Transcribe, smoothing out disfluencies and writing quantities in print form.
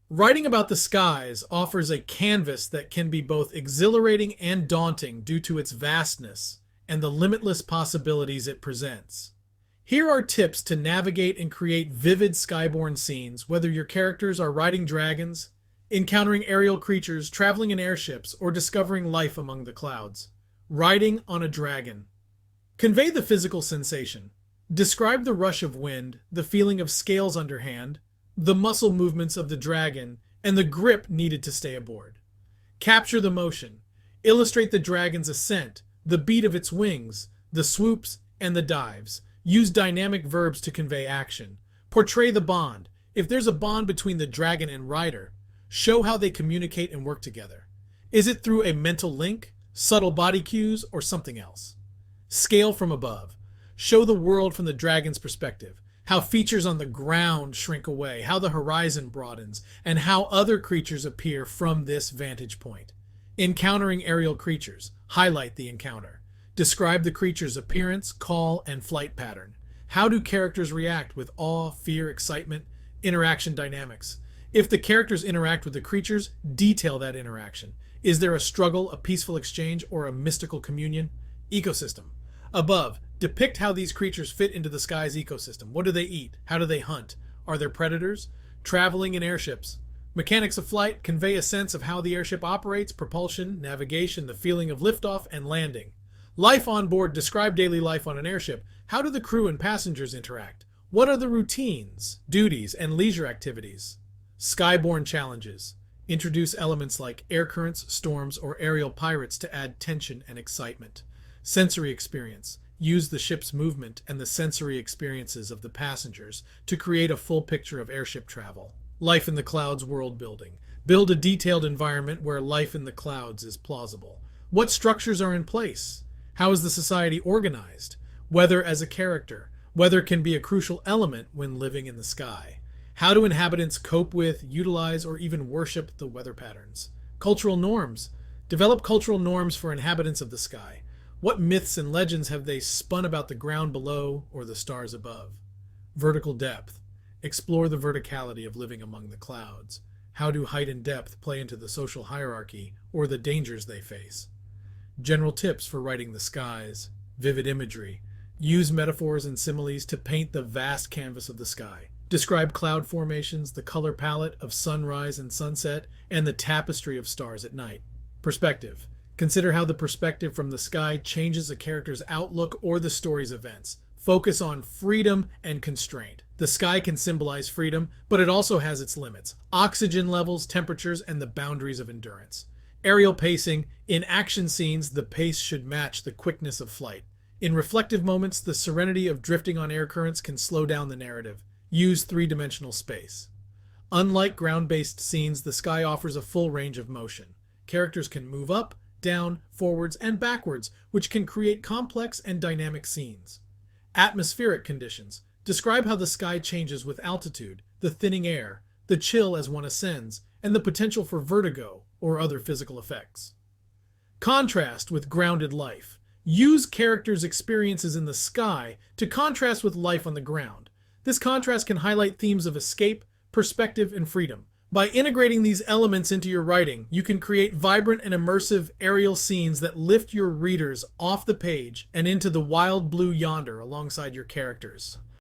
Writing about the skies offers a canvas that can be both exhilarating and daunting due to its vastness and the limitless possibilities it presents. Here are tips to navigate and create vivid skyborne scenes, whether your characters are riding dragons, encountering aerial creatures, traveling in airships, or discovering life among the clouds. Riding on a dragon. Convey the physical sensation. Describe the rush of wind, the feeling of scales underhand, the muscle movements of the dragon, and the grip needed to stay aboard. Capture the motion. Illustrate the dragon's ascent, the beat of its wings, the swoops, and the dives. Use dynamic verbs to convey action. Portray the bond. If there's a bond between the dragon and rider, show how they communicate and work together. Is it through a mental link, subtle body cues, or something else? Scale from above. Show the world from the dragon's perspective, how features on the ground shrink away, how the horizon broadens, and how other creatures appear from this vantage point. Encountering aerial creatures. Highlight the encounter. Describe the creature's appearance, call, and flight pattern. How do characters react with awe, fear, excitement, interaction dynamics? If the characters interact with the creatures, detail that interaction. Is there a struggle, a peaceful exchange, or a mystical communion? Ecosystem. Above, depict how these creatures fit into the sky's ecosystem. What do they eat? How do they hunt? Are there predators? Traveling in airships. Mechanics of flight convey a sense of how the airship operates, propulsion, navigation, the feeling of liftoff, and landing. Life on board. Describe daily life on an airship. How do the crew and passengers interact? What are the routines, duties, and leisure activities? Skyborne challenges. Introduce elements like air currents, storms, or aerial pirates to add tension and excitement. Sensory experience. Use the ship's movement and the sensory experiences of the passengers to create a full picture of airship travel. Life in the clouds world building. Build a detailed environment where life in the clouds is plausible. What structures are in place? How is the society organized? Weather as a character. Weather can be a crucial element when living in the sky. How do inhabitants cope with, utilize, or even worship the weather patterns? Cultural norms. Develop cultural norms for inhabitants of the sky. What myths and legends have they spun about the ground below or the stars above? Vertical depth. Explore the verticality of living among the clouds. How do height and depth play into the social hierarchy or the dangers they face? General tips for writing the skies. Vivid imagery. Use metaphors and similes to paint the vast canvas of the sky. Describe cloud formations, the color palette of sunrise and sunset, and the tapestry of stars at night. Perspective. Consider how the perspective from the sky changes a character's outlook or the story's events. Focus on freedom and constraint. The sky can symbolize freedom, but it also has its limits. Oxygen levels, temperatures, and the boundaries of endurance. Aerial pacing. In action scenes, the pace should match the quickness of flight. In reflective moments, the serenity of drifting on air currents can slow down the narrative. Use three-dimensional space. Unlike ground-based scenes, the sky offers a full range of motion. Characters can move up, down, forwards, and backwards, which can create complex and dynamic scenes. Atmospheric conditions. Describe how the sky changes with altitude, the thinning air, the chill as one ascends, and the potential for vertigo or other physical effects. Contrast with grounded life. Use characters' experiences in the sky to contrast with life on the ground. This contrast can highlight themes of escape, perspective, and freedom. By integrating these elements into your writing, you can create vibrant and immersive aerial scenes that lift your readers off the page and into the wild blue yonder alongside your characters.